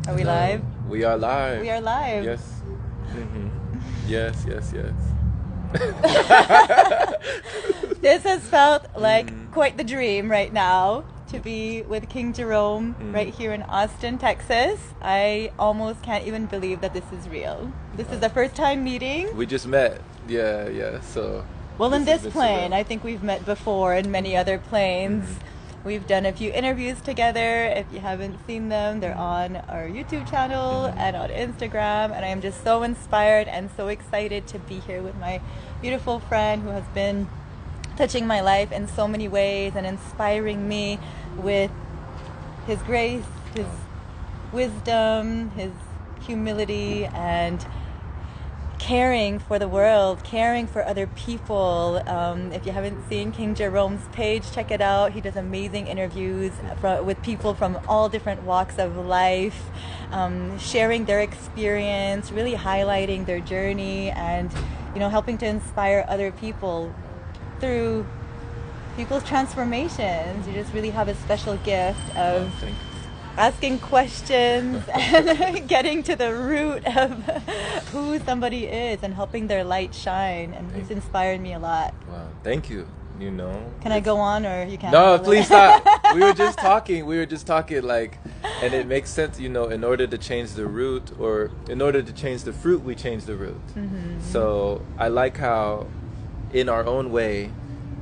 Are we Hello. live? We are live. We are live. Yes. hmm Yes, yes, yes. This has felt like Mm. quite the dream right now to be with King Jerome right here in Austin, Texas. I almost can't even believe that this is real. This is the first time meeting. We just met. Yeah, yeah. So. Well, in has this been plane, surreal. I think we've met before in many other planes. We've done a few interviews together. If you haven't seen them, they're on our YouTube channel and on Instagram. And I am just so inspired and so excited to be here with my beautiful friend who has been touching my life in so many ways and inspiring me with his grace, his wisdom, his humility, and caring for the world, caring for other people. If you haven't seen King Jerome's page, check it out. He does amazing interviews with people from all different walks of life, sharing their experience, really highlighting their journey, and helping to inspire other people through people's transformations. You just really have a special gift of Thank you. asking questions and getting to the root of who somebody is and helping their light shine. And it's inspired me a lot. Wow. Thank you. Can I go on, or you can't? No, please stop. We were just talking. Like, and it makes sense, in order to change the root, or in order to change the fruit, we change the root. So I like how, in our own way,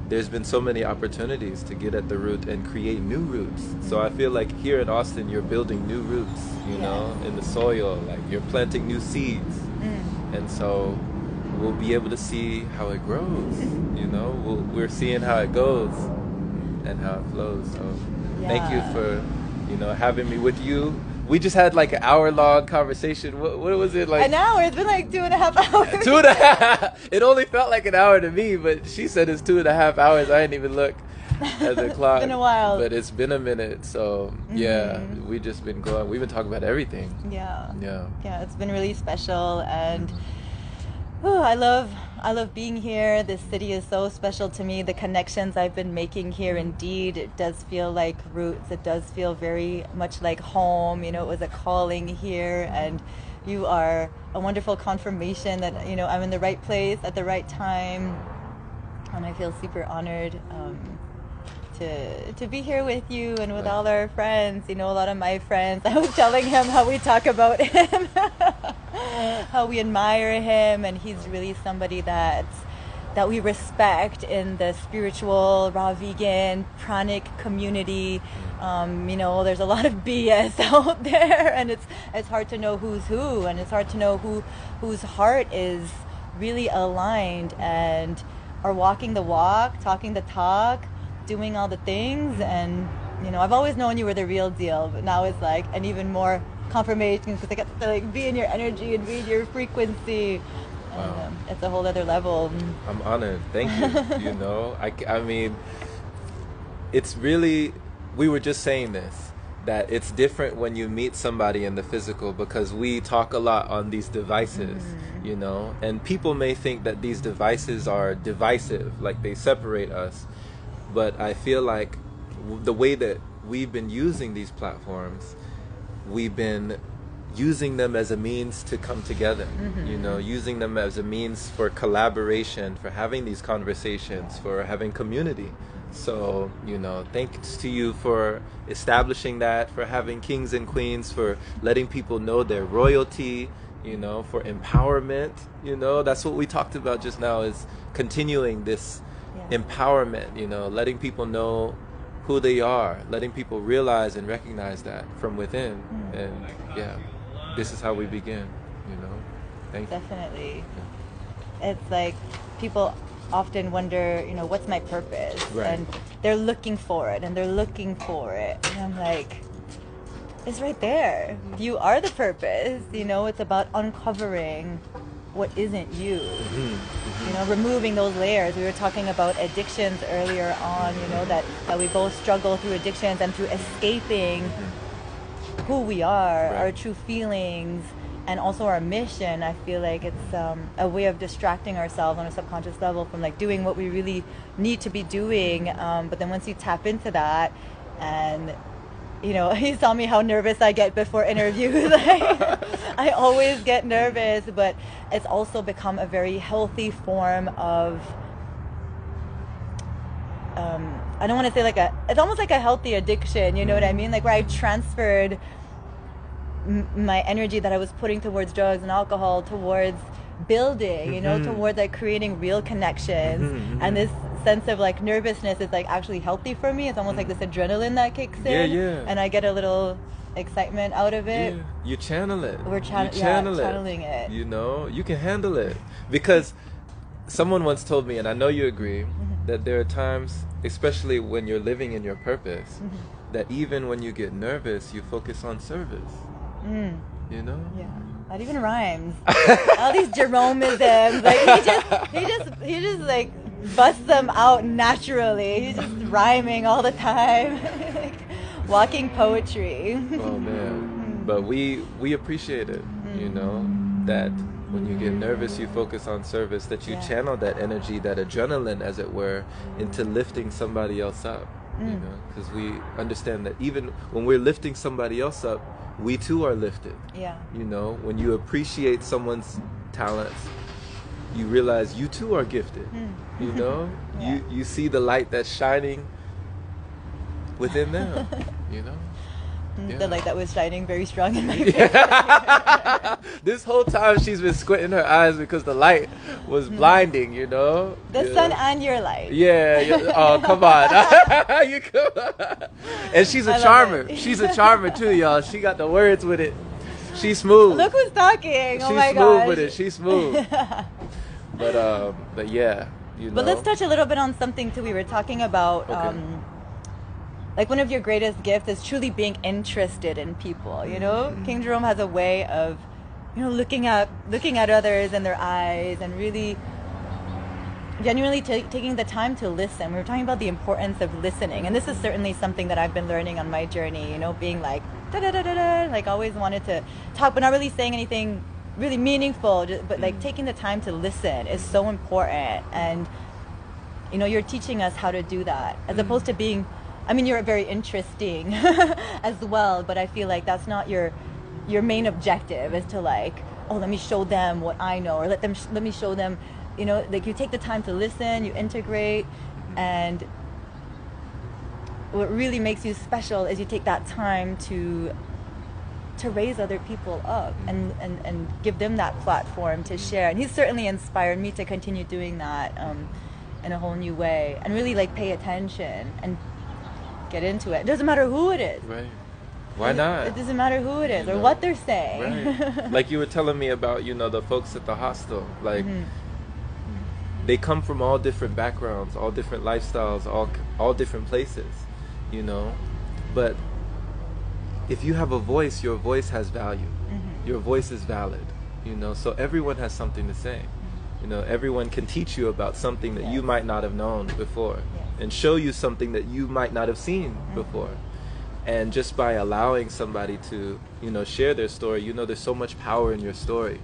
there's been so many opportunities to get at the root and create new roots. So I feel like here in Austin, you're building new roots, in the soil. Like, you're planting new seeds. And so we'll be able to see how it grows. We're seeing how it goes and how it flows. So thank you for, having me with you. We just had like an hour-long conversation. What was it like? An hour? It's been like 2.5 hours. 2.5. It only felt like an hour to me, but she said it's 2.5 hours. I didn't even look at the clock. It's been a while. But it's been a minute. So yeah, we just been going. We've been talking about everything. Yeah. Yeah. It's been really special, and I love being here. This city is so special to me. The connections I've been making here, indeed, it does feel like roots. It does feel very much like home. It was a calling here, and you are a wonderful confirmation that I'm in the right place at the right time, and I feel super honored to be here with you and with all our friends. A lot of my friends. I was telling him how we talk about him. How we admire him, and he's really somebody that we respect in the spiritual, raw vegan, pranic community. There's a lot of BS out there, and it's hard to know who's who, and it's hard to know whose heart is really aligned and are walking the walk, talking the talk, doing all the things. And I've always known you were the real deal, but now it's like an even more confirmation, because I get to be in your energy and be in your frequency. Wow. And, it's a whole other level. I'm honored. Thank you. I mean, it's really, we were just saying this, that it's different when you meet somebody in the physical, because we talk a lot on these devices, and people may think that these devices are divisive, like they separate us. But I feel like the way that we've been using these platforms, we've been using them as a means to come together, using them as a means for collaboration, for having these conversations, for having community. So, thanks to you for establishing that, for having kings and queens, for letting people know their royalty, for empowerment. That's what we talked about just now, is continuing this empowerment, letting people know who they are, letting people realize and recognize that from within. And this is how we begin, Thank you. Definitely. It's like people often wonder, what's my purpose? Right. And they're looking for it, and they're looking for it. And I'm like, it's right there. You are the purpose. It's about uncovering what isn't you. Removing those layers. We were talking about addictions earlier on, that we both struggle through addictions and through escaping who we are, Right. our true feelings, and also our mission. I feel like it's a way of distracting ourselves on a subconscious level from doing what we really need to be doing. But then once you tap into that and you know, he saw me how nervous I get before interviews. I always get nervous, but it's also become a very healthy form of, I don't want to say like it's almost like a healthy addiction, you know what I mean? Like where I transferred my energy that I was putting towards drugs and alcohol towards building, you know, towards like creating real connections. And this sense of like nervousness is like actually healthy for me. It's almost like this adrenaline that kicks in, and I get a little excitement out of it. You channel it. We're channeling it. You know, you can handle it. Because someone once told me, and I know you agree, that there are times, especially when you're living in your purpose, that even when you get nervous, you focus on service. You know? Yeah. That even rhymes. All these Jeromeisms, like he just like busts them out naturally. He's just rhyming all the time, like walking poetry. Oh man, but we appreciate it. You know, that when you get nervous, you focus on service. That you channel that energy, that adrenaline, as it were, into lifting somebody else up. You know, because we understand that even when we're lifting somebody else up, we too are lifted. Yeah. You know, when you appreciate someone's talents, you realize you too are gifted. You know, you see the light that's shining within them. You know, the light that was shining very strong in my face. This whole time she's been squinting her eyes because the light was blinding. You know, the sun and your light. Yeah. Oh, come on. You come on. And she's a charmer. She's a charmer too, y'all. She got the words with it. She's smooth. Look who's talking. Oh my gosh. She's smooth with it. She's smooth. But yeah, you know. But let's touch a little bit on something too. We were talking about like one of your greatest gifts is truly being interested in people. You know, King Jerome has a way of, you know, looking at others in their eyes and really genuinely taking the time to listen. We were talking about the importance of listening, and this is certainly something that I've been learning on my journey, you know, being like like always wanted to talk but not really saying anything really meaningful, but like taking the time to listen is so important. And you know, you're teaching us how to do that as opposed to being, I mean, you're very interesting as well, but I feel like that's not your main objective, is to like, oh, let me show them what I know, or let me show them, you know, like you take the time to listen, you integrate, and what really makes you special is you take that time to raise other people up and give them that platform to share. And he's certainly inspired me to continue doing that in a whole new way, and really like pay attention and get into it. It doesn't matter who it is. Right. Why not? It doesn't matter who it is or what they're saying. Right. Like you were telling me about, you know, the folks at the hostel. Like, they come from all different backgrounds, all different lifestyles, all different places, you know. But if you have a voice, your voice has value. Your voice is valid, you know. So everyone has something to say. You know, everyone can teach you about something that you might not have known before, and show you something that you might not have seen before. And just by allowing somebody to, you know, share their story, you know, there's so much power in your story.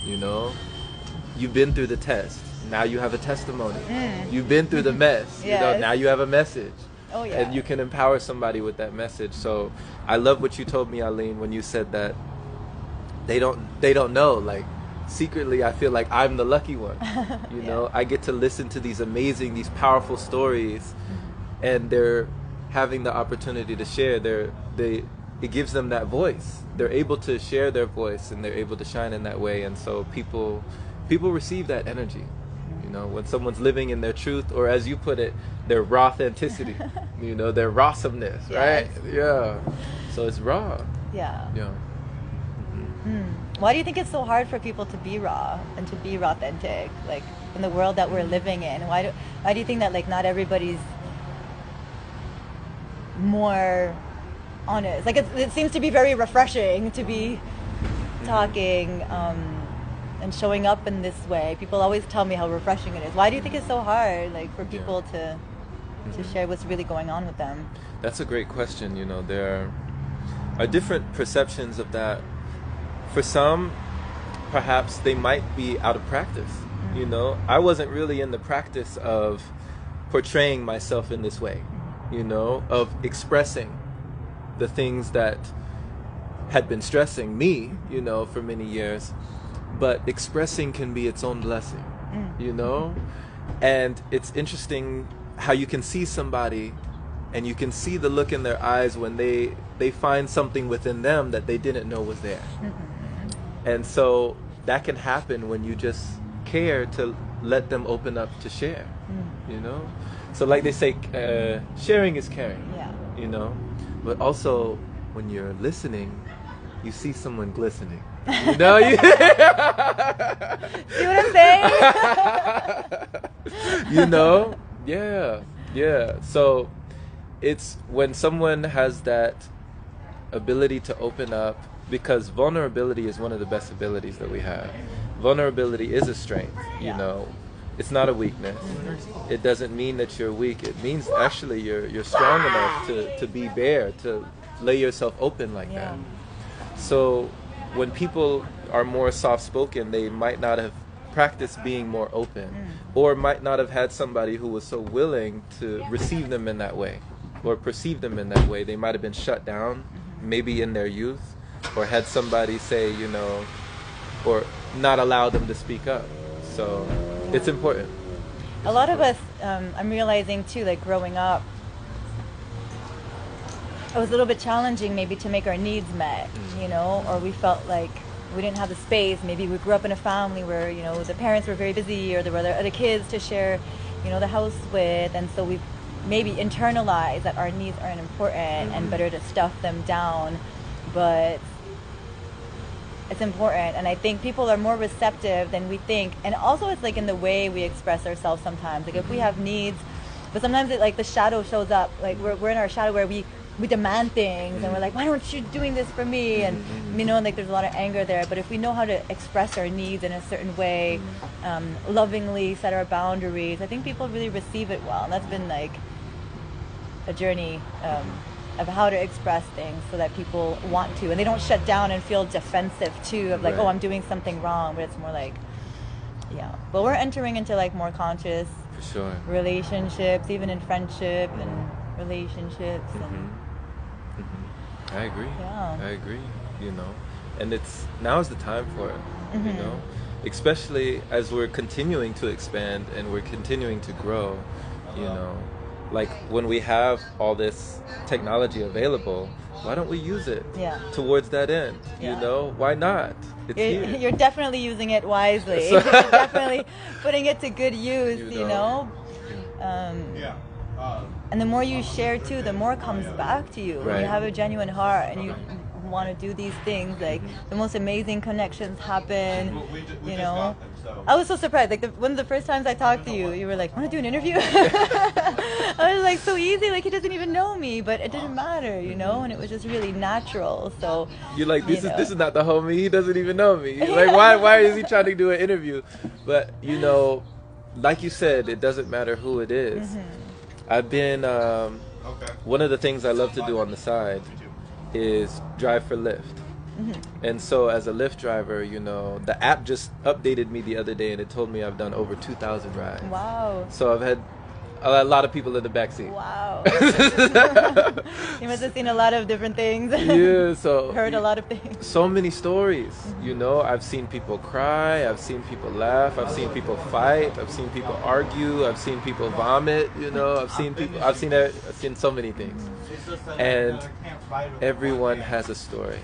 You know, you've been through the test. Now you have a testimony. You've been through the mess. You know, now you have a message. Oh, yeah. And you can empower somebody with that message. So I love what you told me, Eileen, when you said that they don't know. Like, secretly, I feel like I'm the lucky one. You know, I get to listen to these amazing, these powerful stories, and they're having the opportunity to share. It gives them that voice. They're able to share their voice, and they're able to shine in that way. And so people receive that energy. You know, when someone's living in their truth, or as you put it, their raw authenticity. You know, their rawesomeness, right? Yeah. So it's raw. Yeah. Yeah. Why do you think it's so hard for people to be raw and to be authentic, like in the world that we're living in? Why do you think that like not everybody's more honest? Like it seems to be very refreshing to be talking and showing up in this way. People always tell me how refreshing it is. Why do you think it's so hard, like, for people to share what's really going on with them? That's a great question. You know, there are different perceptions of that. For some, perhaps they might be out of practice. You know, I wasn't really in the practice of portraying myself in this way, you know, of expressing the things that had been stressing me, you know, for many years. But expressing can be its own blessing, you know? And it's interesting how you can see somebody and you can see the look in their eyes when they find something within them that they didn't know was there. And so that can happen when you just care to let them open up to share, you know? So like they say, sharing is caring, you know? But also when you're listening, you see someone glistening. You know? See what I'm saying? You know? Yeah. So it's when someone has that ability to open up, because vulnerability is one of the best abilities that we have. Vulnerability is a strength, you know. It's not a weakness. It doesn't mean that you're weak. It means actually you're strong enough to be bare, to lay yourself open like that. So when people are more soft-spoken, they might not have practiced being more open, or might not have had somebody who was so willing to receive them in that way, or perceive them in that way. They might have been shut down, maybe in their youth, or had somebody say, you know, or not allow them to speak up. So it's important. A lot of us, I'm realizing too, like growing up, it was a little bit challenging maybe to make our needs met, you know, or we felt like we didn't have the space. Maybe we grew up in a family where, you know, the parents were very busy, or there were other kids to share, you know, the house with, and so we maybe internalized that our needs aren't important and better to stuff them down. But it's important, and I think people are more receptive than we think. And also it's like in the way we express ourselves sometimes. Like if we have needs, but sometimes it, like the shadow shows up, like we're in our shadow where we demand things, and we're like, why aren't you doing this for me? And you know, like there's a lot of anger there. But if we know how to express our needs in a certain way, lovingly set our boundaries, I think people really receive it well. And that's been like a journey of how to express things so that people want to, and they don't shut down and feel defensive too, of like, oh, I'm doing something wrong. But it's more like, but we're entering into like more conscious relationships, even in friendship and relationships. I agree. I agree, you know, and now's the time for it, you know, especially as we're continuing to expand and we're continuing to grow, you know. Like when we have all this technology available, why don't we use it towards that end? You know, why not? You're definitely using it wisely. You're definitely putting it to good use, you know. And the more you share too, the more comes back to you. When you have a genuine heart and you want to do these things, like the most amazing connections happen, you know. I was so surprised, like one of the first times I talked to you, you were like, want to do an interview? I was like, so easy, like he doesn't even know me, but it didn't matter, you know, and it was just really natural. So you're like, this is not the homie, he doesn't even know me. Like why is he trying to do an interview? But you know, like you said, it doesn't matter who it is. I've been one of the things I love to do on the side is drive for Lyft. And so as a Lyft driver, you know, the app just updated me the other day and it told me I've done over 2,000 rides. Wow. So I've had a lot of people in the backseat. Wow. You must have seen a lot of different things. Yeah, so heard a lot of things. So many stories, you know. I've seen people cry, I've seen people laugh, I've seen people fight, I've seen people argue, I've seen people vomit, you know. I've seen so many things. And everyone has a story.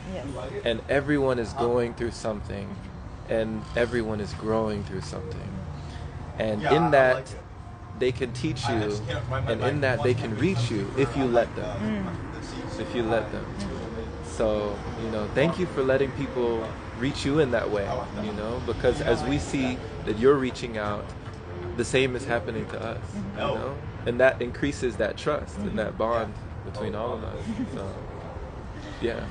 And everyone is going through something, and everyone is growing through something. And in that they can teach you, and in that they can reach you if you let them. If you let them. So, you know, thank you for letting people reach you in that way, you know, because as we see that you're reaching out, the same is happening to us, you know, and that increases that trust and that bond between all of us. So, yeah.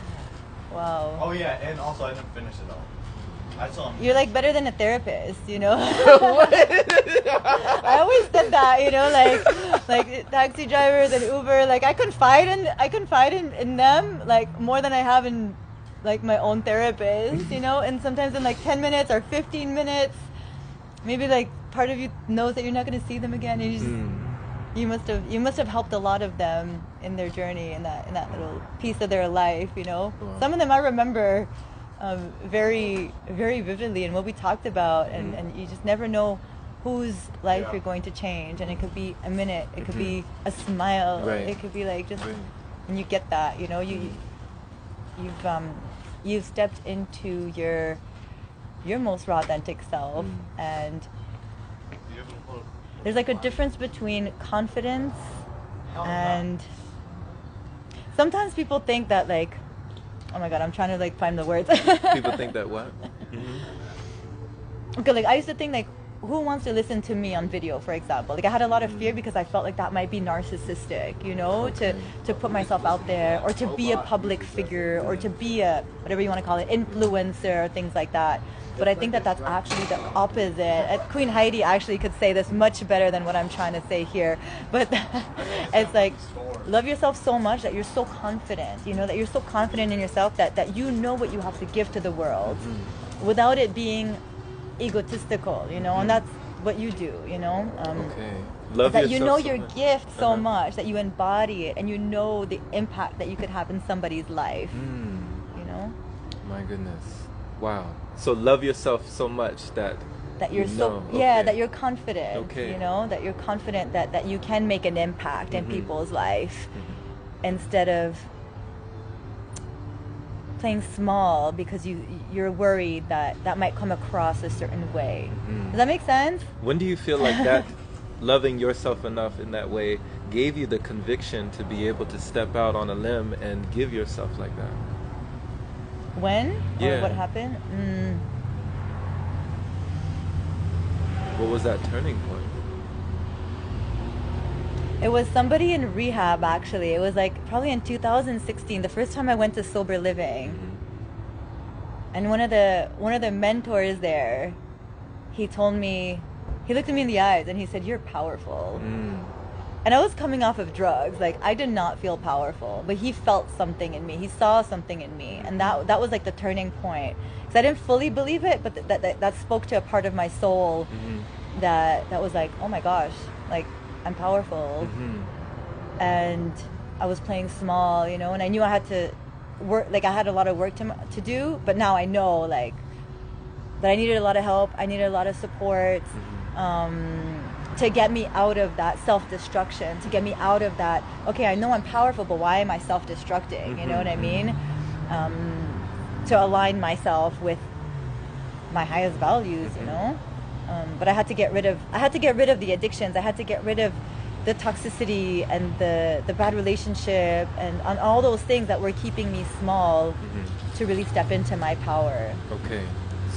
Wow. Oh yeah, and also I didn't finish it all. You're like better than a therapist, you know. I always said that, you know, like taxi drivers and Uber, like I confide in them like more than I have in like my own therapist, you know. And sometimes in like 10 minutes or 15 minutes, maybe like part of you knows that you're not going to see them again, and you just you must have helped a lot of them in their journey in that little piece of their life, you know. Wow. Some of them I remember very very vividly, and what we talked about, and you just never know whose life Yeah. you're going to change, and it could be a minute, it could be a smile, Right. it could be like just, Right. and you get that, you know, you've stepped into your most raw authentic self, and there's like a difference between confidence and sometimes people think that like, oh my god, I'm trying to like find the words. People think that what? Okay, like I used to think like, who wants to listen to me on video, for example? Like I had a lot of fear because I felt like that might be narcissistic, you know, to put myself out there, or to be a public figure, or to be a, whatever you want to call it, influencer, or things like that. But I think that that's actually the opposite. Queen Heidi actually could say this much better than what I'm trying to say here. But it's like, love yourself so much that you're so confident, you know, that you're so confident in yourself that you know what you have to give to the world without it being egotistical, you know, and that's what you do, you know. Okay. Love that yourself you know so your much. gift so Uh-huh. much that you embody it, and you know the impact that you could have in somebody's life, you know. My goodness. Wow. So love yourself so much that That you're you so know. yeah, Okay. that you're confident, Okay. you know, that you're confident that you can make an impact in people's life instead of playing small because you're worried that might come across a certain way. Does that make sense? When do you feel like that loving yourself enough in that way gave you the conviction to be able to step out on a limb and give yourself like that? When? Yeah. Or what happened? What was that turning point? It was somebody in rehab, actually. It was like probably in 2016, the first time I went to sober living. And one of the mentors there, he told me, he looked at me in the eyes and he said, "You're powerful." And I was coming off of drugs. Like, I did not feel powerful, but he felt something in me. He saw something in me, and that was like the turning point. Because I didn't fully believe it, but that spoke to a part of my soul that was like, oh my gosh, like I'm powerful. And I was playing small, you know, and I knew I had to work. Like I had a lot of work to do, but now I know like that I needed a lot of help. I needed a lot of support. To get me out of that self-destruction, to get me out of that, okay, I know I'm powerful, but why am I self-destructing? You know what I mean? To align myself with my highest values, you know? But I had to get rid of the addictions. I had to get rid of the toxicity and the bad relationship and on all those things that were keeping me small to really step into my power. Okay.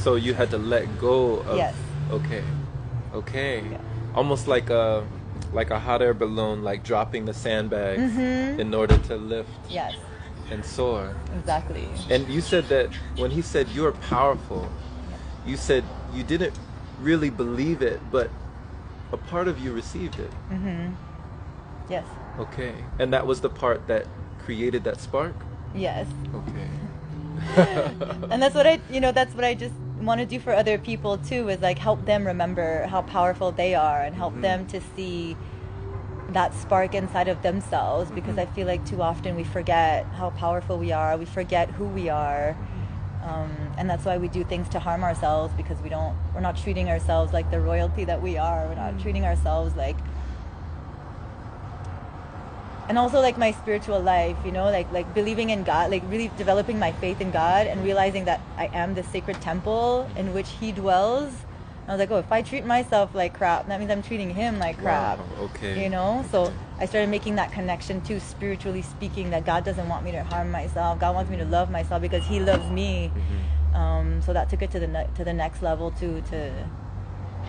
So you had to let go of... Yes. Okay. Yeah. Almost like a hot air balloon, like dropping the sandbags in order to lift Yes, and soar. exactly. And you said that when he said you're powerful, you said you didn't really believe it, but a part of you received it. Yes. Okay. And that was the part that created that spark? Yes. Okay. And that's what I just want to do for other people too, is like help them remember how powerful they are and help them to see that spark inside of themselves, because I feel like too often we forget how powerful we are, we forget who we are, and that's why we do things to harm ourselves, because we're not treating ourselves like the royalty that we are. We're not treating ourselves like, and also like my spiritual life, you know, like believing in God, like really developing my faith in God and realizing that I am the sacred temple in which He dwells. And I was like, oh, if I treat myself like crap, that means I'm treating Him like crap. Wow, okay. You know, so Okay. I started making that connection too, spiritually speaking, that God doesn't want me to harm myself. God wants me to love myself because He loves me. So that took it to the next level too, to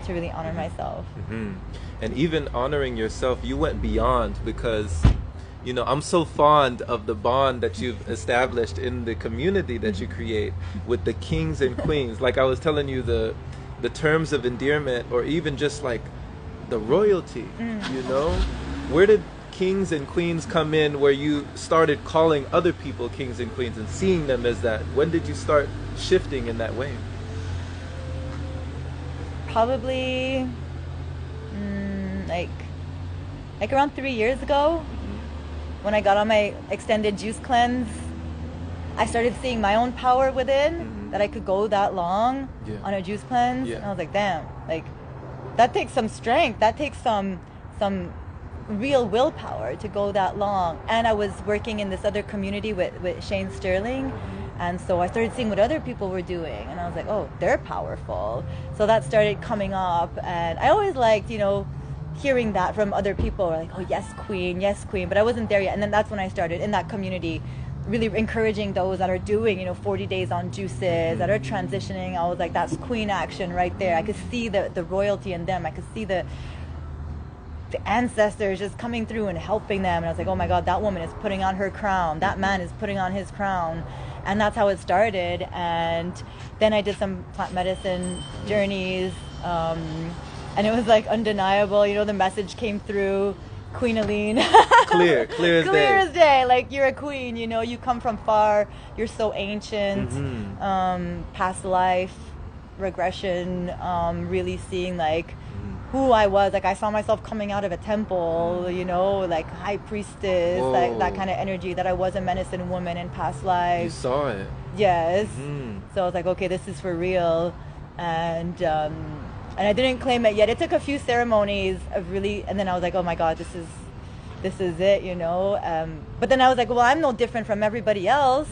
really honor myself. And even honoring yourself, you went beyond, because you know, I'm so fond of the bond that you've established in the community that you create with the kings and queens. Like I was telling you, the terms of endearment, or even just like the royalty, you know? Where did kings and queens come in, where you started calling other people kings and queens and seeing them as that? When did you start shifting in that way? Probably like like around 3 years ago, when I got on my extended juice cleanse, I started seeing my own power within, that I could go that long on a juice cleanse. Yeah. And I was like, damn, like that takes some strength. That takes some real willpower to go that long. And I was working in this other community with Shane Sterling. And so I started seeing what other people were doing. And I was like, oh, they're powerful. So that started coming up. And I always liked, hearing that from other people. Like, oh, yes, queen, yes, queen. But I wasn't there yet. And then that's when I started in that community, really encouraging those that are doing, 40 days on juices, that are transitioning. I was like, that's queen action right there. I could see the royalty in them. I could see the ancestors just coming through and helping them. And I was like, oh my God, that woman is putting on her crown. That man is putting on his crown. And that's how it started. And then I did some plant medicine journeys. And it was like undeniable. The message came through. Queen Aline. Clear as day. Clear as day. Like, you're a queen, you come from far. You're so ancient. Past life, regression, really seeing like who I was. Like, I saw myself coming out of a temple, like high priestess, like that kind of energy, that I was a medicine woman in past lives. You saw it. Yes. So I was like, okay, this is for real. And I didn't claim it yet. It took a few ceremonies of really, and then I was like, oh my God, this is it, But then I was like, well, I'm no different from everybody else.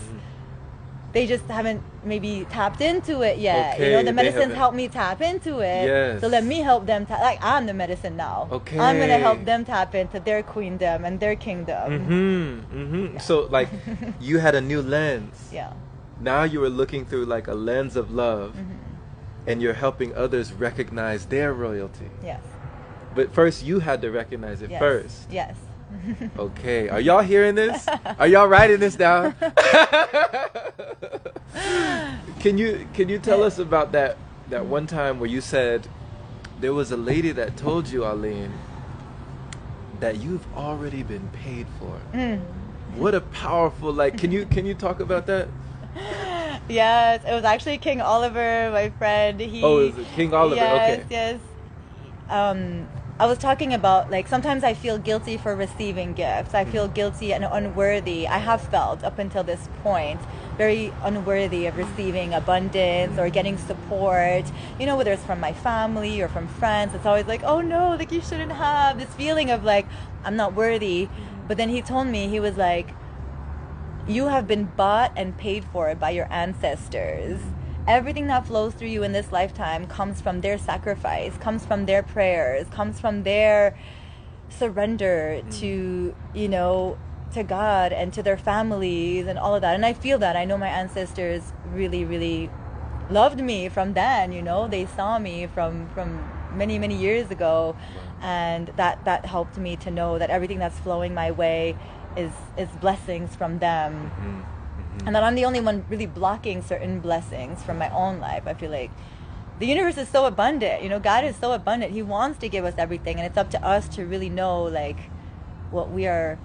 They just haven't maybe tapped into it yet. Okay, the medicines helped me tap into it. Yes. So let me help them. I'm the medicine now. Okay. I'm gonna help them tap into their queendom and their kingdom. Yeah. So like, you had a new lens. Yeah. Now you were looking through like a lens of love, and you're helping others recognize their royalty. Yes. But first, you had to recognize it first. Yes. Okay, are y'all hearing this? Are y'all writing this down? Can you tell us about that one time where you said there was a lady that told you, Aline, that you've already been paid for? What a powerful, can you talk about that? Yes, it was actually King Oliver, my friend. Oh, is it King Oliver? Yes, okay. Yes. I was talking about, sometimes I feel guilty for receiving gifts. I feel guilty and unworthy. I have felt up until this point very unworthy of receiving abundance or getting support, whether it's from my family or from friends. It's always like, oh no, you shouldn't have this feeling of I'm not worthy. But then he told me, he was like, you have been bought and paid for by your ancestors. Everything that flows through you in this lifetime comes from their sacrifice, comes from their prayers, comes from their surrender to, to God and to their families and all of that. And I feel that. I know my ancestors really, really loved me from then, They saw me from many, many years ago. And that helped me to know that everything that's flowing my way is blessings from them. And that I'm the only one really blocking certain blessings from my own life. I feel like the universe is so abundant. God is so abundant. He wants to give us everything. And it's up to us to really know, what we are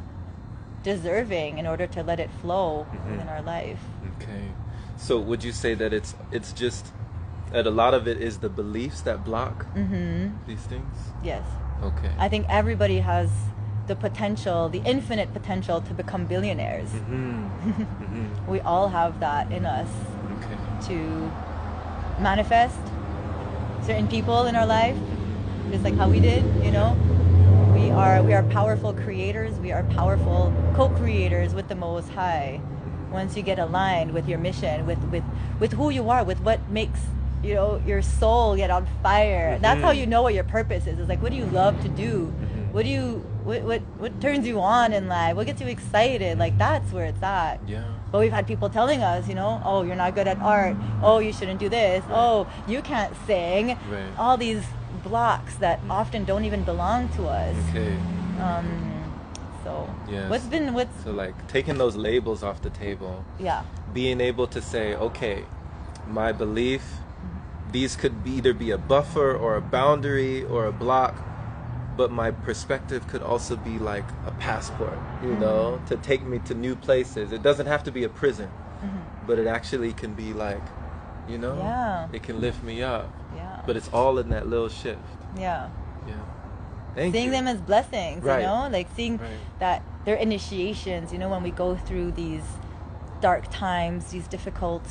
deserving in order to let it flow in our life. Okay. So would you say that it's just that a lot of it is the beliefs that block these things? Yes. Okay. I think everybody has the potential, the infinite potential to become billionaires. We all have that in us to manifest certain people in our life, just like how we did, We are powerful creators. We are powerful co-creators with the Most High. Once you get aligned with your mission, with who you are, with what makes your soul get on fire. That's how you know what your purpose is. It's what do you love to do? What turns you on in life? What gets you excited? That's where it's at. Yeah. But we've had people telling us, oh, you're not good at art. Oh, you shouldn't do this. Right. Oh, you can't sing. Right. All these blocks that often don't even belong to us. Okay. So Yes. So taking those labels off the table. Yeah. Being able to say, okay, my belief, these could either be a buffer or a boundary or a block, but my perspective could also be like a passport, to take me to new places. It doesn't have to be a prison, but it actually can be it can lift me up. Yeah. But it's all in that little shift. Yeah. Yeah. Thank seeing you. them as blessings, Right. you know, like seeing Right. that they're initiations, you know, when we go through these dark times, these difficult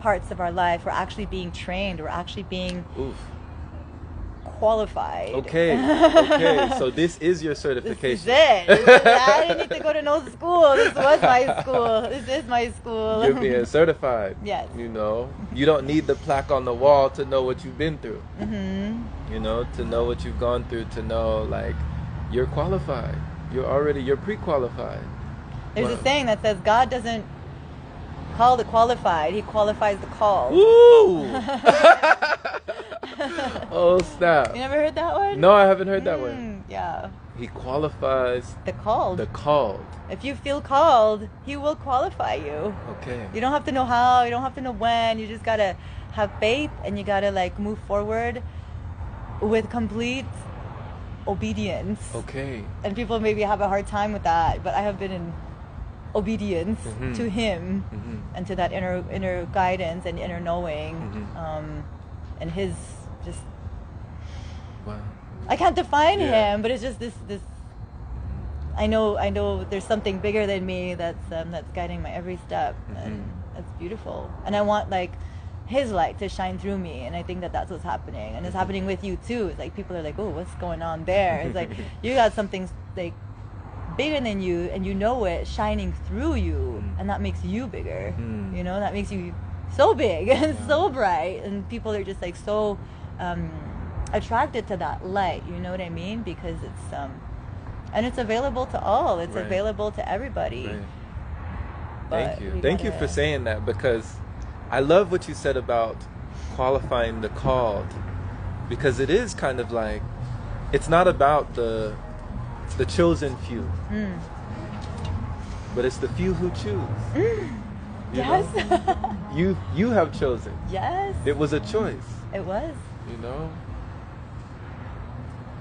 parts of our life, we're actually being trained, we're actually being Oof. qualified. Okay. Okay. So this is your This certification. is it. I didn't need to go to no school. This was my school. This is my school. You're being certified. Yes. You know, you don't need the plaque on the wall to know what you've been through. Mm-hmm. You know, to know what you've gone through, to know like you're qualified. You're pre-qualified. There's Wow. a saying that says God doesn't call the qualified; He qualifies the called. Woo! Oh snap! You never heard that one? No, I haven't heard that one. Yeah, He qualifies the called. the called. If you feel called, He will qualify you. Okay. You don't have to know how. You don't have to know when. You just gotta have faith, and you gotta like move forward with complete obedience. Okay. And people maybe have a hard time with that, but I have been in obedience Mhm. to Him Mhm. and to that inner guidance and inner knowing, Mhm. and His just. Wow. I can't define Yeah. Him, but it's just this. I know. There's something bigger than me that's guiding my every step, and Mhm. it's beautiful. And I want like His light to shine through me, and I think that that's what's happening, and it's happening with you too. It's like people are like, "Oh, what's going on there?" It's like you got something like bigger than you, and you know it shining through you, and that makes you bigger. Mm. You know, that makes you so big and Yeah. so bright, and people are just like so attracted to that light. You know what I mean? Because it's and it's available to all. It's Right. available to everybody. Right. But Thank you. we Thank you gotta- for saying that, because I love what you said about qualifying the called, because it is kind of like it's not about the chosen few, Mm. but it's the few who choose. You Yes. know? You have chosen. Yes. It was a choice. It was. You know.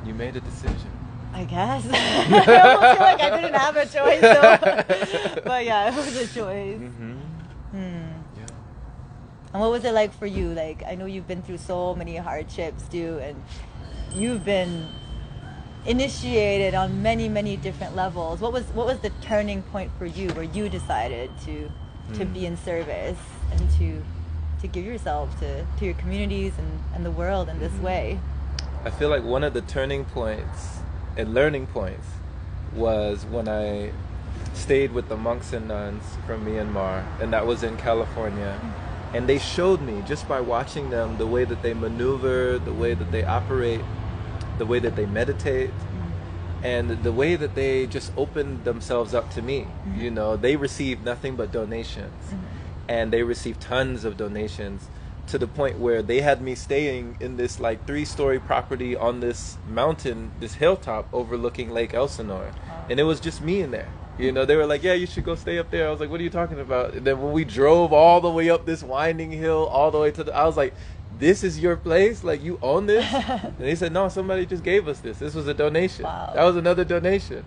You made a decision. I guess. I almost feel like I didn't have a choice, though. But yeah, it was a choice. Mm-hmm. Hmm. Yeah. And what was it like for you? Like, I know you've been through so many hardships too, and you've been initiated on many, many different levels. What was the turning point for you where you decided to be in service and to give yourself to your communities and the world in this way? I feel like one of the turning points and learning points was when I stayed with the monks and nuns from Myanmar, and that was in California. And they showed me, just by watching them, the way that they maneuver, the way that they operate, the way that they meditate, and the way that they just opened themselves up to me. You know, they received nothing but donations, and they received tons of donations, to the point where they had me staying in this like 3-story property on this mountain, this hilltop overlooking Lake Elsinore. And it was just me in there. You know, they were like, yeah, you should go stay up there. I was like, what are you talking about? And then when we drove all the way up this winding hill, all the way to I was like, this is your place? Like, you own this? And they said, no, somebody just gave us this. This was a donation. Wow. That was another donation.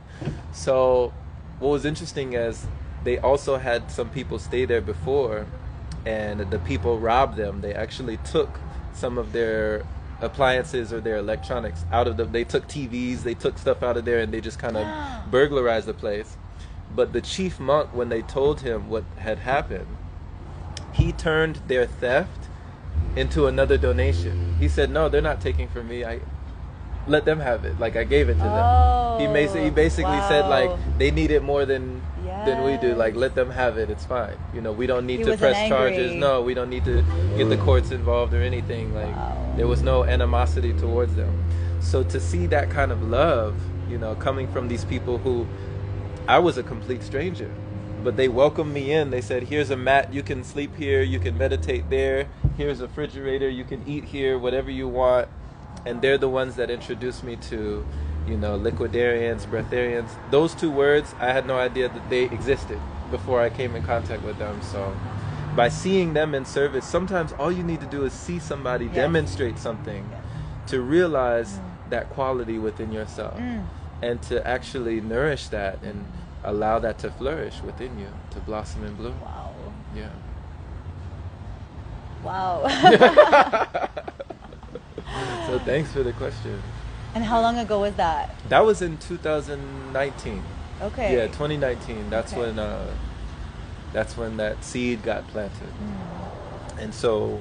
So what was interesting is they also had some people stay there before, and the people robbed them. They actually took some of their appliances or their electronics out of them. They took TVs, they took stuff out of there, and they just kind of burglarized the place. But the chief monk, when they told him what had happened, he turned their theft into another donation. He said, no, they're not taking from me. I let them have it. Like, I gave it to them. He basically said, like, wow. they need it more than we do. Like, Yes. let them have it. It's fine. You know, we don't need He to wasn't press charges. angry. No, we don't need to get the courts involved or anything. Like, Wow. there was no animosity towards them. So to see that kind of love, you know, coming from these people who I was a complete stranger, but they welcomed me in. They said, here's a mat, you can sleep here, you can meditate there. Here's a refrigerator, you can eat here, whatever you want. And they're the ones that introduced me to, you know, liquidarians, breatharians. Those two words, I had no idea that they existed before I came in contact with them. So by seeing them in service, sometimes all you need to do is see somebody Yes. demonstrate something Yes. to realize that quality within yourself, Mm. and to actually nourish that and allow that to flourish within you, to blossom and bloom. Wow. Yeah. Wow. So thanks for the question. And how long ago was that? That was in 2019. Okay. Yeah, 2019. That's Okay. when that seed got planted. And so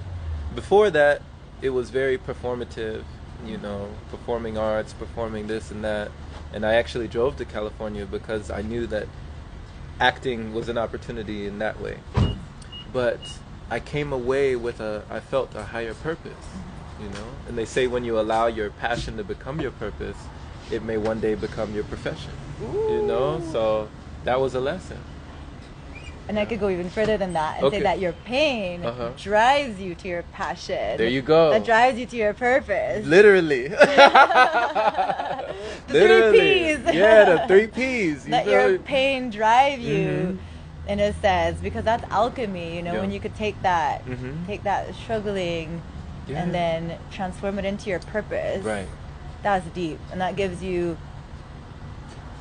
before that, it was very performative, you know, performing arts, performing this and that. And I actually drove to California because I knew that acting was an opportunity in that way. But I came away with I felt a higher purpose, you know. And they say when you allow your passion to become your purpose, it may one day become your profession, you know. So that was a lesson. And I could go even further than that and Okay. say that your pain Uh-huh. drives you to your passion. There you go. That drives you to your purpose. Literally. The Literally. 3 Ps. Yeah, the 3 Ps. You Let know? your pain drive you, Mhm. in a sense, because that's alchemy. You know, Yeah. when you could take that, Mhm. take that struggling, Yeah. and then transform it into your purpose. Right. That's deep, and that gives you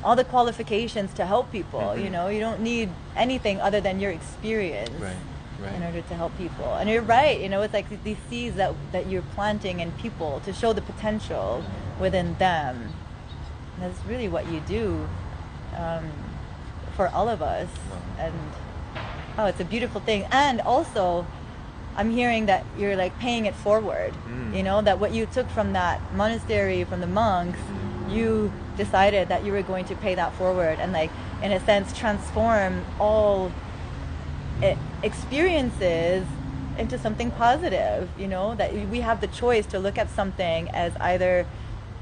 all the qualifications to help people. Mhm. You know, you don't need anything other than your experience. Right. Right. In order to help people. And you're right, you know, it's like these seeds that you're planting in people to show the potential within them. And that's really what you do for all of us. Wow. And oh, it's a beautiful thing. And also, I'm hearing that you're like paying it forward. You know, that what you took from that monastery, from the monks, you decided that you were going to pay that forward and, like, in a sense, transform all experiences into something positive. You know, that we have the choice to look at something as either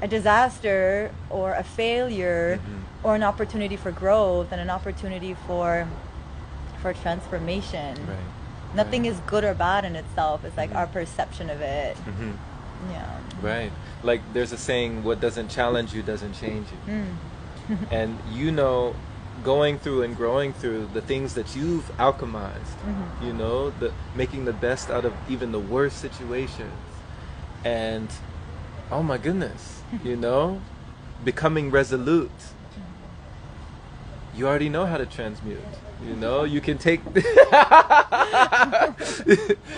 a disaster or a failure or an opportunity for growth and an opportunity for transformation. Right. Nothing Right. is good or bad in itself. It's like our perception of it. Mhm. Yeah. Right. Like there's a saying, what doesn't challenge you doesn't change you. Mm. And you know, going through and growing through the things that you've alchemized, you know, making the best out of even the worst situations. And oh my goodness, you know, becoming resolute. You already know how to transmute. You know, you can take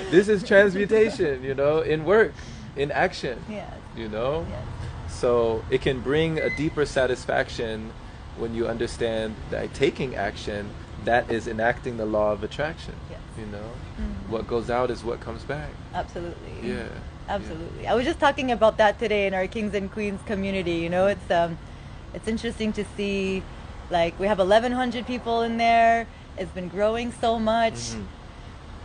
this is transmutation, you know, in work, in action. Yes. You know? Yes. So it can bring a deeper satisfaction when you understand that taking action, that is enacting the law of attraction. Yes. You know? What goes out is what comes back. Absolutely. Yeah. Absolutely. I was just talking about that today in our Kings and Queens community. You know, it's interesting to see, like, we have 1,100 people in there. It's been growing so much.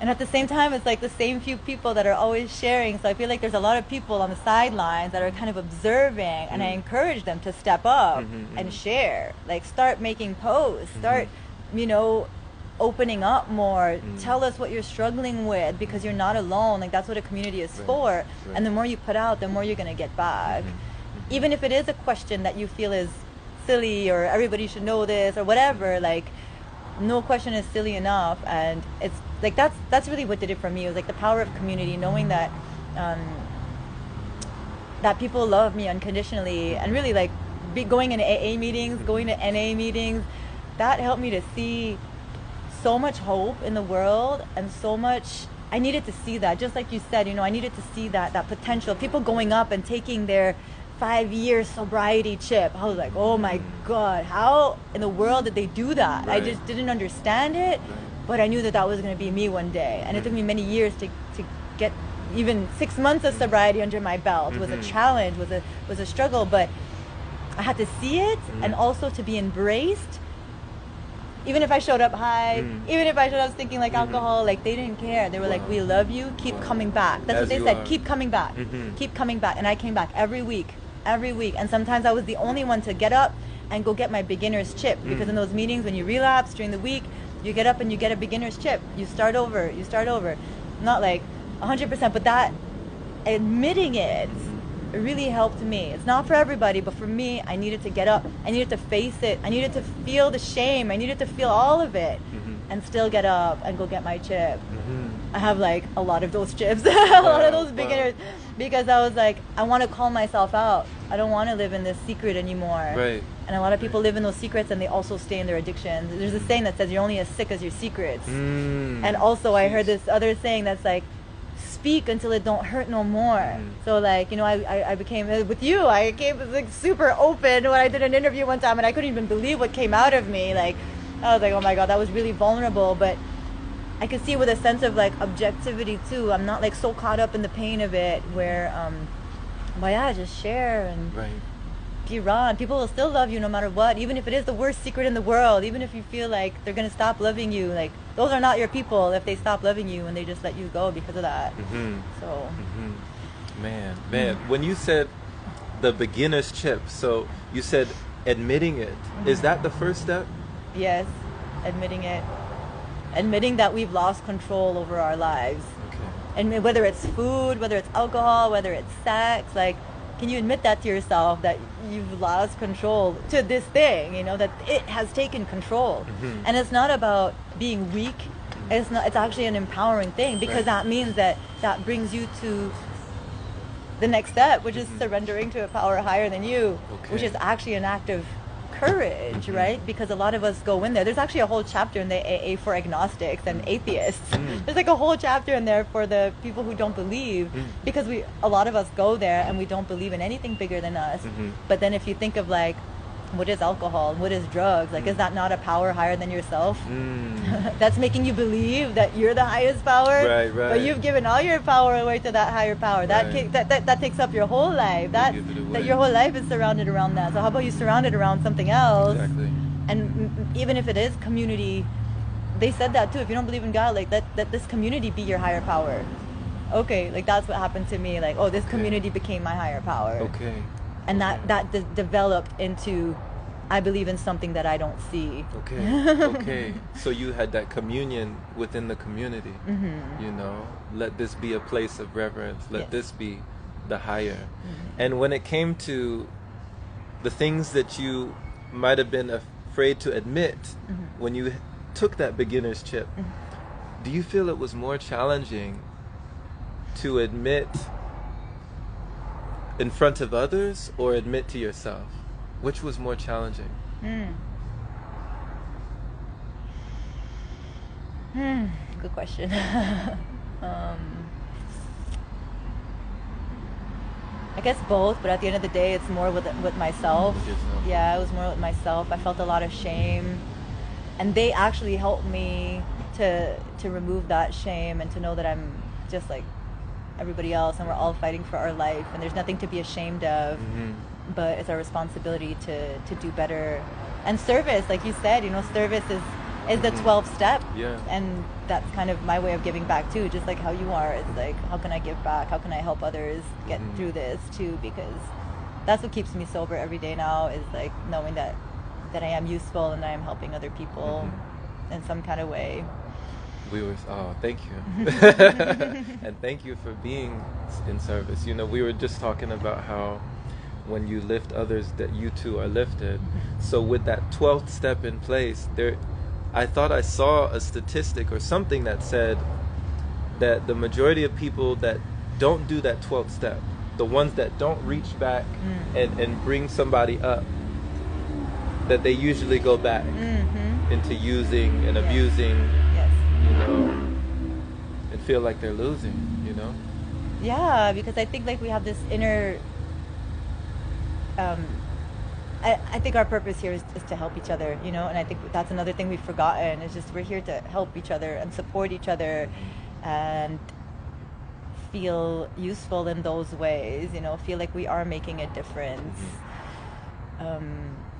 And at the same time, it's like the same few people that are always sharing. So I feel like there's a lot of people on the sidelines that are kind of observing, and I encourage them to step up and share. Like, start making posts, start, you know, opening up more. Tell us what you're struggling with, because you're not alone. Like, that's what a community is for. Right. And the more you put out, the more you're going to get back. Even if it is a question that you feel is silly, or everybody should know this, or whatever, like, no question is silly enough. And it's like that's really what did it for me. It was like the power of community, knowing that that people love me unconditionally, and really, like, going into AA meetings, going to NA meetings, that helped me to see so much hope in the world, and so much. I needed to see that, just like you said, you know, I needed to see that potential. People going up and taking their 5-year sobriety chip. I was like, oh my God, how in the world did they do that? I Right. just didn't understand it, but I knew that that was going to be me one day. And it took me many years to get even 6 months of sobriety under my belt. Was a challenge, was a struggle, but I had to see it, and also to be embraced. Even if I showed up high, even if I showed up thinking like alcohol, like, they didn't care. They were like, we love you, keep coming back. That's As what they you said, are. keep coming back, keep coming back. And I came back every week. And sometimes I was the only one to get up and go get my beginner's chip, because in those meetings, when you relapse during the week, you get up and you get a beginner's chip. You start over. Not like 100%, but that admitting it really helped me. It's not for everybody, but for me, I needed to get up. I needed to face it. I needed to feel the shame. I needed to feel all of it, and still get up and go get my chip. I have like a lot of those chips, a lot of those Wow. beginners, because I was like, I want to call myself out. I don't want to live in this secret anymore. Right. And a lot of people live in those secrets, and they also stay in their addictions. There's a saying that says you're only as sick as your secrets. And also, I heard this other saying that's like, speak until it don't hurt no more. So like, you know, I became, with you, I came like super open when I did an interview one time, and I couldn't even believe what came out of me. Like, I was like, oh my God, that was really vulnerable. But I could see with a sense of like objectivity too. I'm not like so caught up in the pain of it where, but yeah, just share and Right. be raw, and people will still love you no matter what, even if it is the worst secret in the world, even if you feel like they're gonna stop loving you. Like, those are not your people if they stop loving you and they just let you go because of that. So Man, when you said the beginner's chip, so you said admitting it. Is that the first step? yes, admitting it, admitting that we've lost control over our lives, Okay. and whether it's food, whether it's alcohol, whether it's sex, like, can you admit that to yourself, that you've lost control to this thing, you know, that it has taken control. And it's not about being weak. It's actually an empowering thing, because Right. that means that brings you to the next step, which is surrendering to a power higher than you, Okay. which is actually an act of courage, right? Because a lot of us go in there. There's actually a whole chapter in the AA for agnostics and atheists. There's like a whole chapter in there for the people who don't believe, because a lot of us go there and we don't believe in anything bigger than us. But then if you think of like, what is alcohol? What is drugs? Like, is that not a power higher than yourself? That's making you believe that you're the highest power. Right. But you've given all your power away to that higher power. Right. That takes up your whole life. That give it away. that your whole life is surrounded around that. So how about you surround it around something else? Exactly. And even if it is community, they said that too. If you don't believe in God, like that this community be your higher power. Okay, like that's what happened to me. Like, oh, this community became my higher power. Okay. And that developed into, I believe in something that I don't see. Okay. So you had that communion within the community. You know, let this be a place of reverence. Let Yes. this be the higher. And when it came to the things that you might have been afraid to admit when you took that beginner's chip, do you feel it was more challenging to admit in front of others or admit to yourself? Which was more challenging? Good question. I guess both, but at the end of the day, it's more with myself. With yourself. Yeah, it was more with myself. I felt a lot of shame, and they actually helped me to remove that shame and to know that I'm just like everybody else, and we're all fighting for our life, and there's nothing to be ashamed of. But it's our responsibility to do better. And service, like you said, you know, service is the 12th step. Yeah. And that's kind of my way of giving back too, just like how you are. It's like, how can I give back? How can I help others get through this too? Because that's what keeps me sober every day now, is like knowing that I am useful and I am helping other people in some kind of way. Thank you. And thank you for being in service. You know, we were just talking about how when you lift others, that you too are lifted. So with that 12th step in place, I thought I saw a statistic or something that said that the majority of people that don't do that 12th step, the ones that don't reach back and bring somebody up, that they usually go back into using and abusing, Yes. you know, and feel like they're losing, you know? Yeah, because I think like we have this inner. I think our purpose here is to help each other, you know, and I think that's another thing we've forgotten. It's just we're here to help each other and support each other, and feel useful in those ways. You know, feel like we are making a difference.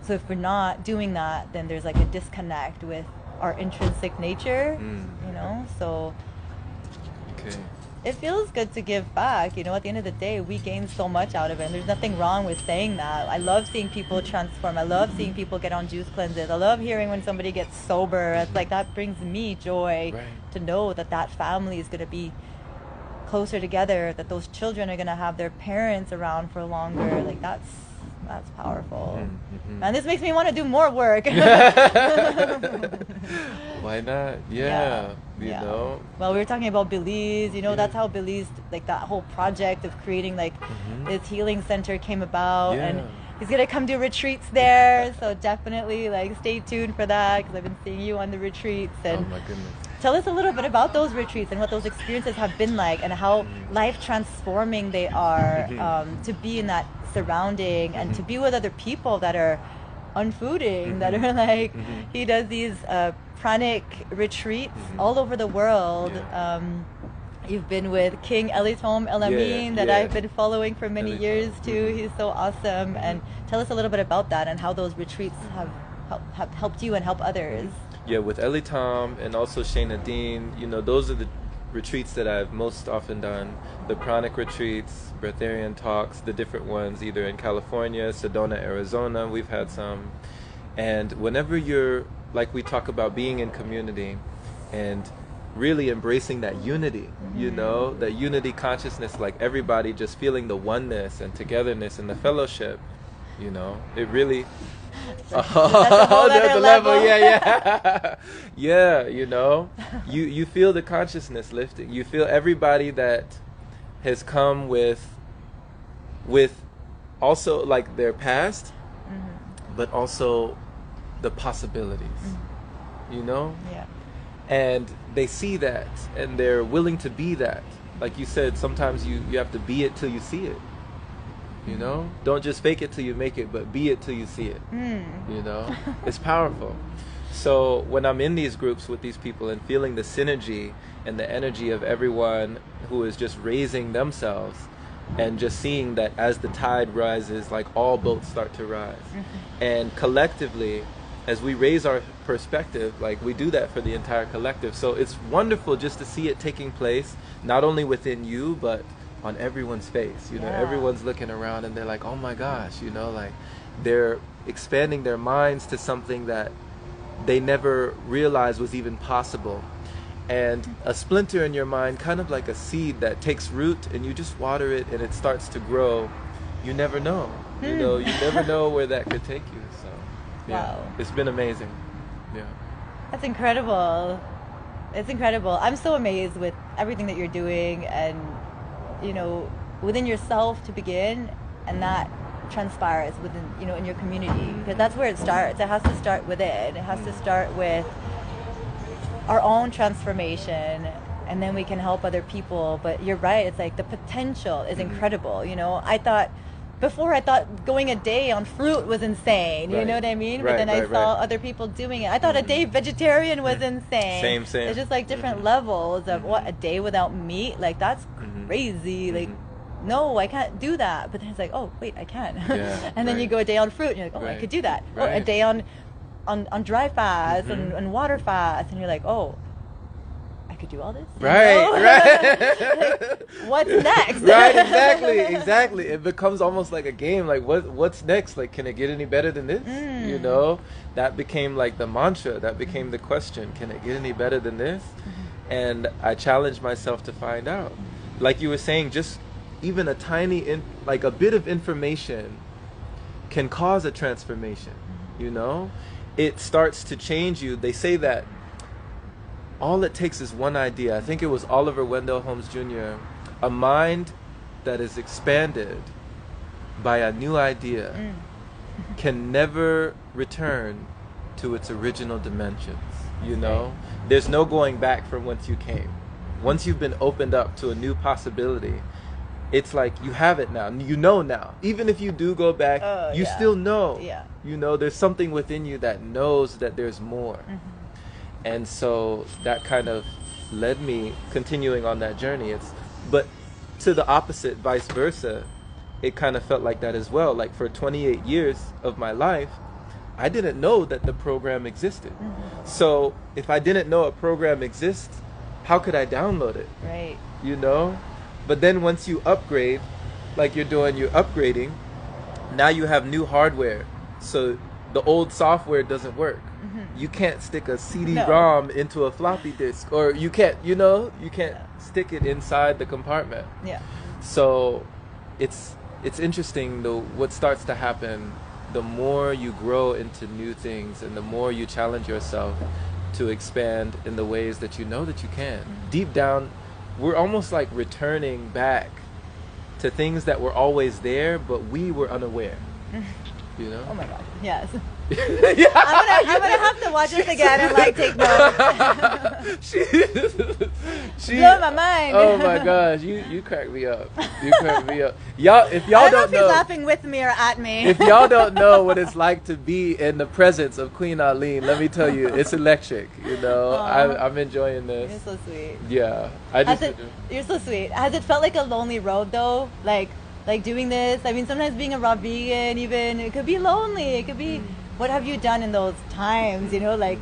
So if we're not doing that, then there's like a disconnect with our intrinsic nature, you know. So Okay. it feels good to give back, you know. At the end of the day, we gain so much out of it, and there's nothing wrong with saying that. I love seeing people transform. I love seeing people get on juice cleanses. I love hearing when somebody gets sober. It's like, that brings me joy. Right. To know that family is going to be closer together, that those children are going to have their parents around for longer. Like, that's powerful. And this makes me want to do more work. Why not? Yeah. You know? Well, we were talking about Belize, you know. That's how Belize, like that whole project of creating like this healing center came about. Yeah. And he's gonna come do retreats there, so definitely like stay tuned for that, because I've been seeing you on the retreats. And Oh my goodness. Tell us a little bit about those retreats and what those experiences have been like, and how life transforming they are, to be in that surrounding and to be with other people that are unfooding, that are like, he does these pranic retreats all over the world. You've been with King Elitom Elamin that I've been following for many years too. He's so awesome. And tell us a little bit about that and how those retreats have helped you and help others. Yeah, with Elitom and also Shayna Dean, you know, those are the retreats that I've most often done. The pranic retreats, breatharian talks, the different ones, either in California, Sedona, Arizona, we've had some. And whenever you're, like we talk about being in community and really embracing that unity, you know, that unity consciousness, like everybody just feeling the oneness and togetherness and the fellowship, you know, it really... That's a whole other level. Yeah, you know, you feel the consciousness lifting. You feel everybody that has come with also like their past, but also the possibilities, you know? Yeah. And they see that and they're willing to be that. Like you said, sometimes you have to be it till you see it. You know, don't just fake it till you make it, but be it till you see it. You know, it's powerful. So when I'm in these groups with these people and feeling the synergy and the energy of everyone who is just raising themselves and just seeing that as the tide rises, like all boats start to rise. And collectively, as we raise our perspective, like we do that for the entire collective. So it's wonderful just to see it taking place, not only within you, but on everyone's face. You know, everyone's looking around and they're like, oh my gosh, you know, like they're expanding their minds to something that they never realized was even possible. And a splinter in your mind, kind of like a seed that takes root and you just water it and it starts to grow. You never know. You know, you never know where that could take you. So yeah, it's been amazing. Yeah. That's incredible. It's incredible. I'm so amazed with everything that you're doing, and you know, within yourself to begin, and that transpires within, you know, in your community, because that's where it starts. It has to start within. It has to start with our own transformation, and then we can help other people. But you're right, it's like the potential is incredible. You know, I thought going a day on fruit was insane. You know what I mean? But then I saw other people doing it. I thought a day vegetarian was insane. Same. It's just like different levels of what a day without meat, like that's crazy. Like, no, I can't do that. But then it's like, oh wait, I can. And then you go a day on fruit and you're like, oh, I could do that. Or a day on dry fast and water fast, and you're like, oh, I could do all this. Like, what's next? Exactly. It becomes almost like a game. Like, what's next? Like, can it get any better than this? You know, that became like the mantra. That became the question. Can it get any better than this? And I challenged myself to find out. Like you were saying, just even a tiny, like a bit of information can cause a transformation. You know, it starts to change you. They say that all it takes is one idea. I think it was Oliver Wendell Holmes Jr. A mind that is expanded by a new idea can never return to its original dimensions. You know, there's no going back from whence you came. Once you've been opened up to a new possibility, it's like you have it now. You know now. Even if you do go back, you still know. You know, there's something within you that knows that there's more. And so that kind of led me continuing on that journey. But to the opposite, vice versa, it kind of felt like that as well. Like for 28 years of my life, I didn't know that the program existed. So if I didn't know a program exists, how could I download it? Right. You know? But then once you upgrade, like you're upgrading, now you have new hardware. So the old software doesn't work. You can't stick a CD-ROM into a floppy disk, or you can't stick it inside the compartment. So it's interesting though, what starts to happen the more you grow into new things and the more you challenge yourself to expand in the ways that you know that you can. Deep down, we're almost like returning back to things that were always there, but we were unaware. You know? Oh my God, yes. I'm gonna have to watch this again and like take notes. she Blew my mind. Oh my gosh, you crack me up. You crack me up. Y'all, if y'all I don't know don't if he's know, laughing with me or at me. if y'all don't know what it's like to be in the presence of Queen Arlene, let me tell you, it's electric. You know, Aw. I'm enjoying You're this. so sweet. Yeah, I Has just. it, you're so sweet. Has it felt like a lonely road though? Like doing this? I mean, sometimes being a raw vegan, even it could be lonely. It could be. What have you done in those times? You know, like.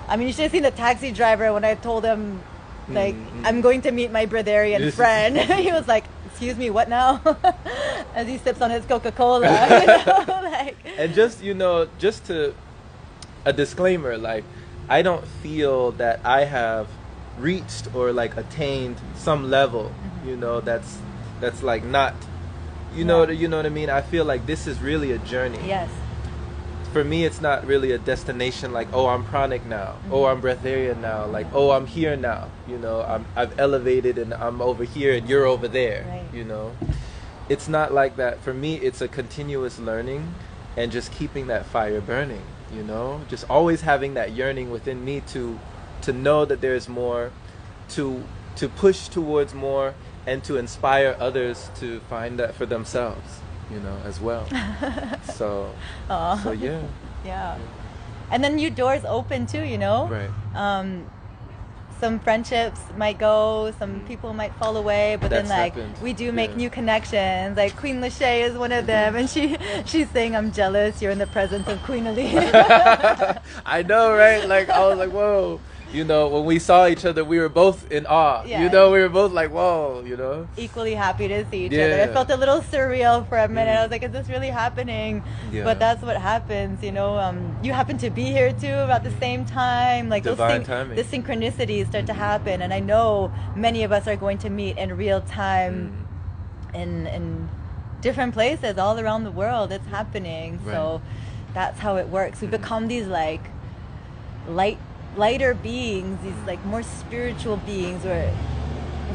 I mean, you should have seen the taxi driver when I told him, like, I'm going to meet my Breatharian friend. He was like, "Excuse me, what now?" As he sips on his Coca-Cola. You know? Like. And just, you know, just to a disclaimer, like, I don't feel that I have reached or like attained some level, you know, that's like not, you know what I mean? I feel like this is really a journey. Yes. For me, it's not really a destination like, oh, I'm pranic now. Oh, I'm breatharian now. Like, oh, I'm here now. You know, I've elevated and I'm over here and you're over there. Right. You know, it's not like that. For me, it's a continuous learning and just keeping that fire burning. You know, just always having that yearning within me to know that there's more, to push towards more, and to inspire others to find that for themselves. You know, as well. So yeah. Yeah. And then your doors open too, you know? Right. Some friendships might go, some people might fall away, but then That's like happened. we do make Yeah. new connections. Like Queen Lachey is one of them, and she's saying, "I'm jealous. You're in the presence of Queen Aline." I know, right? Like I was like, whoa. You know, when we saw each other, we were both in awe. Yeah. You know, we were both like, whoa. You know. Equally happy to see each Yeah. other. It felt a little surreal for a minute. I was like, "Is this really happening?" Yeah. But that's what happens, you know. You happen to be here too about the same time. Like Divine timing. the synchronicities start to happen, and I know many of us are going to meet in real time in different places all around the world. It's happening. So that's how it works. We become these like lighter beings, these like more spiritual beings, where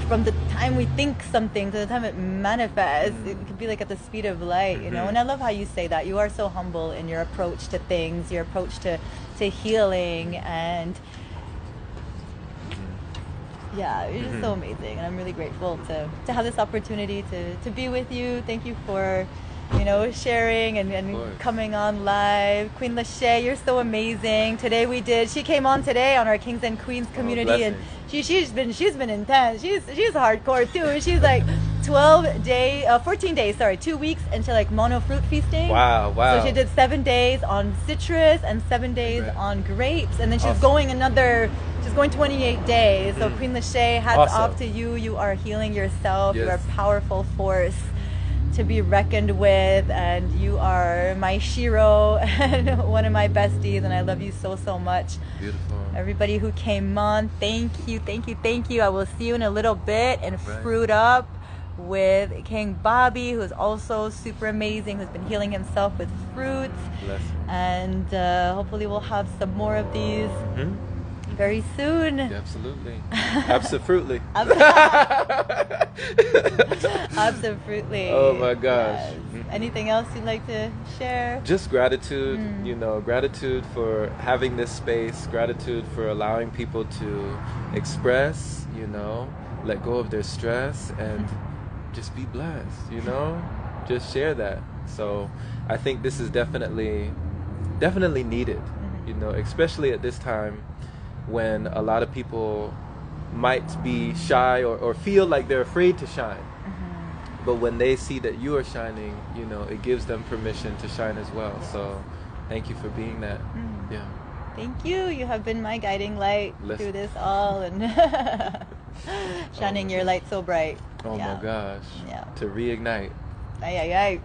from the time we think something to the time it manifests, it could be like at the speed of light, you know. And I love how you say that. You are so humble in your approach to things, your approach to healing, and yeah, you're just so amazing. And I'm really grateful to have this opportunity to be with you. Thank you for, you know, sharing and coming on live. Queen Lachey, you're so amazing. Today she came on today on our Kings and Queens community, and she's been intense. She's hardcore too. She's like 14 days, 2 weeks into like mono fruit feasting. Wow. So she did 7 days on citrus and 7 days on grapes, and then she's going 28 days. So Queen Lachey, hats off to you. You are healing yourself. Yes. You are a powerful force to be reckoned with, and you are my Shiro and one of my besties, and I love you so much. Beautiful. Everybody who came on, thank you. I will see you in a little bit and Fruit Up with King Bobby, who's also super amazing, who's been healing himself with fruits. Bless him. And hopefully we'll have some more of these very soon. Absolutely. Absolutely. Absolutely. Oh my gosh. Yes. Anything else you'd like to share? Just gratitude, you know, gratitude for having this space, gratitude for allowing people to express, you know, let go of their stress and just be blessed, you know, just share that. So I think this is definitely needed, you know, especially at this time when a lot of people might be shy or feel like they're afraid to shine. But when they see that you are shining, you know, it gives them permission to shine as well. So thank you for being that. Yeah. Thank you. You have been my guiding light through this all, and shining your light so bright. Oh my gosh. Yeah. To reignite. Ay, ay, ay.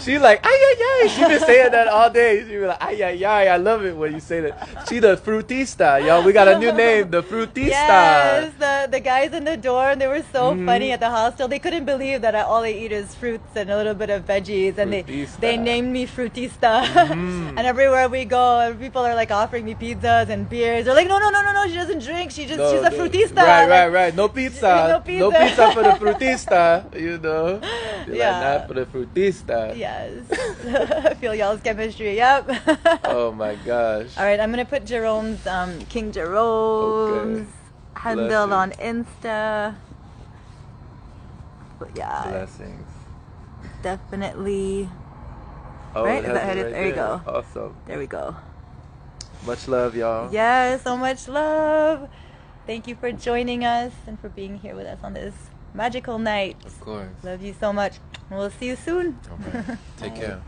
She like ay ay ay. She been saying that all day. She be like ay ay ay. I love it when you say that. She the frutista, y'all. We got a new name, the frutista. Yes, the guys in the dorm, they were so Mm-hmm. funny at the hostel. They couldn't believe that all I eat is fruits and a little bit of veggies, and Frutista. they named me Frutista. Mm-hmm. And everywhere we go, people are like offering me pizzas and beers. They're like, no, she doesn't drink. She's a Frutista. Right. No pizza. No pizza. For the frutista. You know. You're Yeah. like, not for the frutista. Yes. I feel y'all's chemistry. Yep. Oh my gosh. All right, I'm gonna put Jerome's King Jerome's handle on Insta. But yeah, Blessings. definitely. Oh, Right? it Is that has how it it is? right There you go. Awesome. There we go. Much love, y'all. Yes, so much love. Thank you for joining us and for being here with us on this magical night. Of course. Love you so much. We'll see you soon. All right. Take care.